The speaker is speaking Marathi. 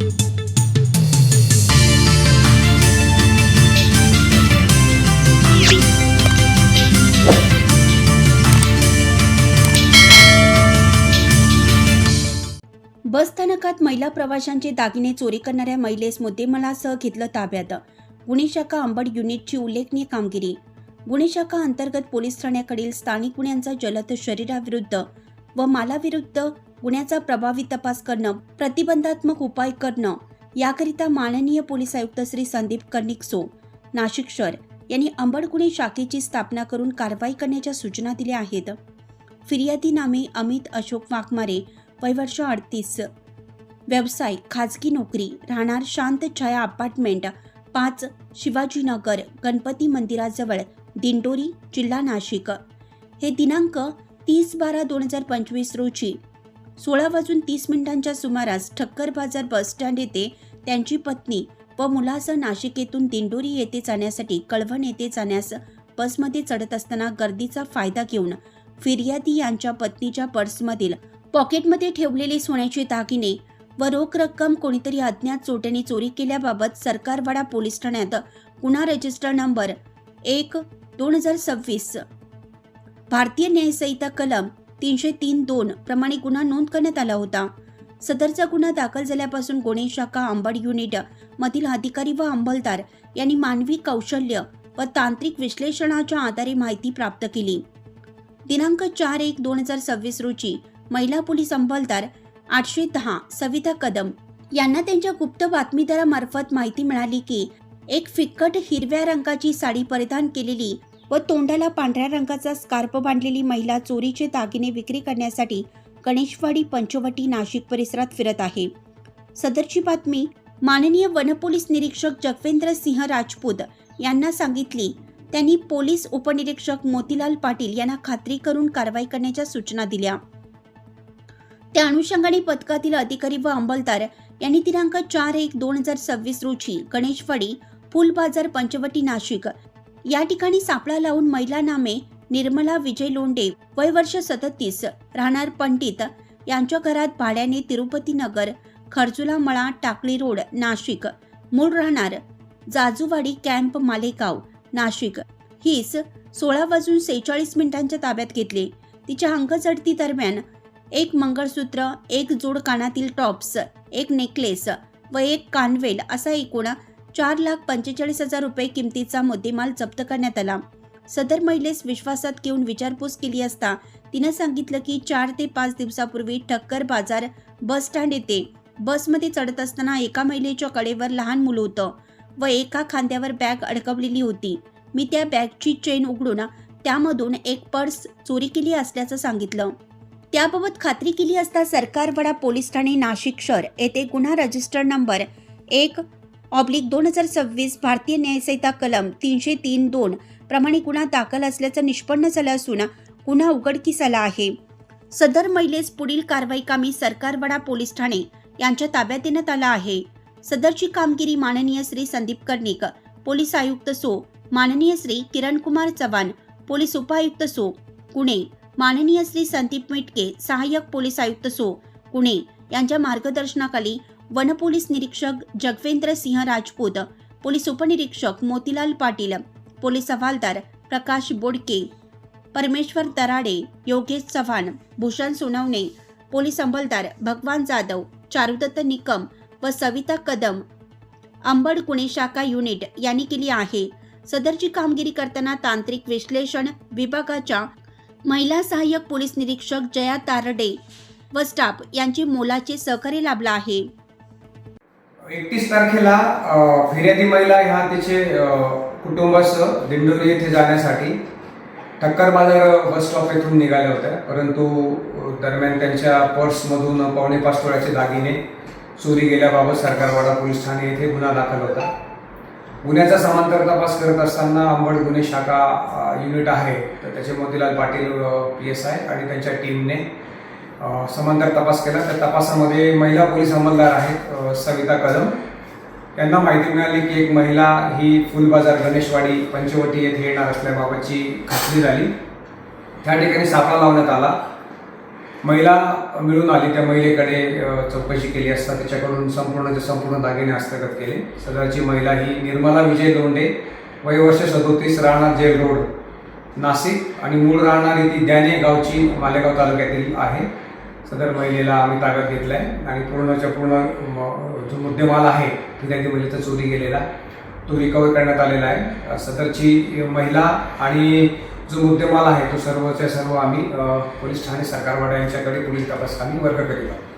बस स्थानकात महिला प्रवाशांचे दागिने चोरी करणाऱ्या महिलेस मुद्देमालासह घेतलं ताब्यात. गुन्हे शाखा अंबड युनिटची उल्लेखनीय कामगिरी. गुन्हे शाखा अंतर्गत पोलीस ठाण्याकडील स्थानिक गुन्ह्यांचा जलद शरीराविरुद्ध व मालाविरुद्ध गुन्ह्याचा प्रभावी तपास करणं, प्रतिबंधात्मक उपाय करणं याकरिता माननीय पोलीस आयुक्त श्री संदीप कर्णिक सो, नाशिक शहर यांनी अंबड गुन्हे शाखेची स्थापना करून कारवाई करण्याच्या सूचना दिल्या आहेत. फिर्यादी नामे अमित अशोक वाघमारे, वय वर्ष 38, व्यवसाय खाजगी नोकरी, राहणार शांत छाया अपार्टमेंट 5, शिवाजीनगर, गणपती मंदिराजवळ, दिंडोरी, जिल्हा नाशिक. हे दिनांक 30/12/2025 रोजी 16:30 सुमारास ठक्कर बाजार बस स्टँड येथे त्यांची पत्नी व मुलासह नाशिक येथून दिंडोरी येथे जाण्यासाठी कळवण येथे जाण्यास बसमध्ये चढत असताना गर्दीचा फायदा घेऊन फिर्यादी यांच्या पत्नीच्या पर्समधील पॉकेटमध्ये ठेवलेले सोन्याचे दागिने व रोख रक्कम कोणीतरी अज्ञात चोरट्याने चोरी केल्याबाबत सरकारवाडा पोलीस ठाण्यात गुन्हा रजिस्टर नंबर 1/2026 भारतीय न्याय संहिता कलम 303(2) प्रमाणे गुन्हा नोंद करण्यात आला होता. सदरचा गुन्हा दाखल झाल्यापासून गुन्हे शाखा अंबड युनिट मधील अधिकारी व अंमलदार यांनी मानवी कौशल्य व तांत्रिक विश्लेषणाच्या आधारे माहिती प्राप्त केली. दिनांक 4/1/2026 रोजी महिला पोलीस अंमलदार 810 सविता कदम यांना त्यांच्या गुप्त बातमीदारामार्फत माहिती मिळाली की एक फिक्कट हिरव्या रंगाची साडी परिधान केलेली व तोंडाला पांढऱ्या रंगाचा स्कार्फ बांधलेली महिला चोरीचे दागिने विक्री करण्यासाठी गणेशवाडी, पंचवटी, नाशिक परिसरात फिरत आहे. सदरची बातमी माननीय वनपोलीस निरीक्षक जगवेंद्र सिंह राजपूत यांना सांगितली. त्यांनी पोलीस उपनिरीक्षक मोतीलाल पाटील यांना खात्री करून कारवाई करण्याच्या सूचना दिल्या. त्या अनुषंगाने पथकातील अधिकारी व अंमलदार यांनी दिनांक 4/1/2026 रोजी गणेशवाडी, फुल बाजार, पंचवटी, नाशिक या ठिकाणी सापळा लावून महिला नामे निर्मला विजय लोंढे, वय वर्ष 37, राहणार पंडित यांच्या घरात भाड्याने तिरुपती नगर, खरजुला मळा, टाकळी रोड, नाशिक, मूळ राहणार जाजूवाडी कॅम्प, मालेगाव, नाशिक, हीच 16:46 ताब्यात घेतले. तिच्या अंगझडती दरम्यान एक मंगळसूत्र, एक जोड कानातील टॉप्स, एक नेकलेस व एक कानवेल असा एकूण 4,45,000 रुपये किमतीचा मुद्देमाल जप्त करण्यात आला. सदर महिलेस विश्वासात घेऊन विचारपूस केली असता तिनं सांगितलं की 4 ते 5 दिवसापूर्वी ठक्कर बाजार बस स्टँड येथे बसमध्ये चढत असताना एका महिलेच्या कडेवर लहान मुलं होतं व एका खांद्यावर बॅग अडकवलेली होती. मी त्या बॅगची चेन उघडून त्यामधून एक पर्स चोरी केली असल्याचं सांगितलं. त्याबाबत खात्री केली असता सरकारवाडा पोलीस ठाणे, नाशिक शहर येथे गुन्हा रजिस्टर नंबर 1/2026 भारतीय न्याय संहिता कलम 303(2) प्रमाणे गुन्हा दाखल असल्याचं निष्पन्न झालं असून गुन्हा उघडकीस आला आहे. सदर महिलेस पुढील कारवाई कामी सरकारवाडा पोलीस ठाणे यांच्या ताब्यात देण्यात आला आहे. सदरची कामगिरी माननीय श्री संदीप कर्णिक, पोलीस आयुक्त सो, माननीय श्री किरणकुमार चव्हाण, पोलीस उपायुक्त सो, पुणे, माननीय श्री संदीप मिटके, सहाय्यक पोलीस आयुक्त सो, पुणे यांच्या मार्गदर्शनाखाली वनपोलीस निरीक्षक जगवेंद्र सिंह राजपूत, पोलीस उपनिरीक्षक मोतीलाल पाटील, पोलीस हवालदार प्रकाश बोडके, परमेश्वर दराडे, योगेश चव्हाण, भूषण सोनवणे, पोलीस अंमलदार भगवान जाधव, चारुदत्त निकम व सविता कदम, अंबड गुन्हे शाखा युनिट यांनी केली आहे. सदरची कामगिरी करताना तांत्रिक विश्लेषण विभागाच्या महिला सहाय्यक पोलीस निरीक्षक जया तारडे व स्टाफ यांचे मोलाचे सहकार्य लाभलं आहे. 31 तारखेला फिर्यादी महिला ह्या तिचे कुटुंबासह दिंडोरी येथे जाण्यासाठी ठक्कर बाजार बस स्टॉप येथून निघाल्या होत्या. परंतु दरम्यान त्यांच्या पर्समधून 5.25 तोळ्याचे दागिने चोरी गेल्याबाबत सरकारवाडा पोलीस ठाणे येथे गुन्हा दाखल होता. गुन्ह्याचा समांतर तपास करत असताना अंबड गुन्हे शाखा युनिट आहे तर त्याचे मोतीलाल पाटील PSI आणि त्यांच्या टीमने समांतर तपास केला. त्या तपासामध्ये महिला पोलीस अंमलदार आहेत सविता कदम यांना माहिती मिळाली की एक महिला ही फुलबाजार, गणेशवाडी, पंचवटी येथे येणार असल्याबाबतची खात्री झाली. त्या ठिकाणी सापळा लावण्यात आला. महिला मिळून आली. त्या महिलेकडे चौकशी केली असता त्याच्याकडून संपूर्ण दागिने हस्तगत केले. सदरची महिला ही निर्मला विजय लोंढे, वय वर्ष 37, राहणार जेल रोड, नाशिक आणि मूळ राहणारी ती द्याने गावची मालेगाव तालुक्यातील आहे. सदर महिलेला आम्ही ताब्यात घेतला आहे आणि पूर्ण जो मुद्देमाल आहे फिर्यादी महिलेचा चोरी गेलेला तो रिकवर करण्यात आलेला आहे. सदरची महिला आणि जो मुद्देमाल आहे तो सर्वच्या सर्व आम्ही पोलीस ठाणे सरकारवाडा यांच्याकडे पोलीस तपास आम्ही वर्ग करीत आहोत.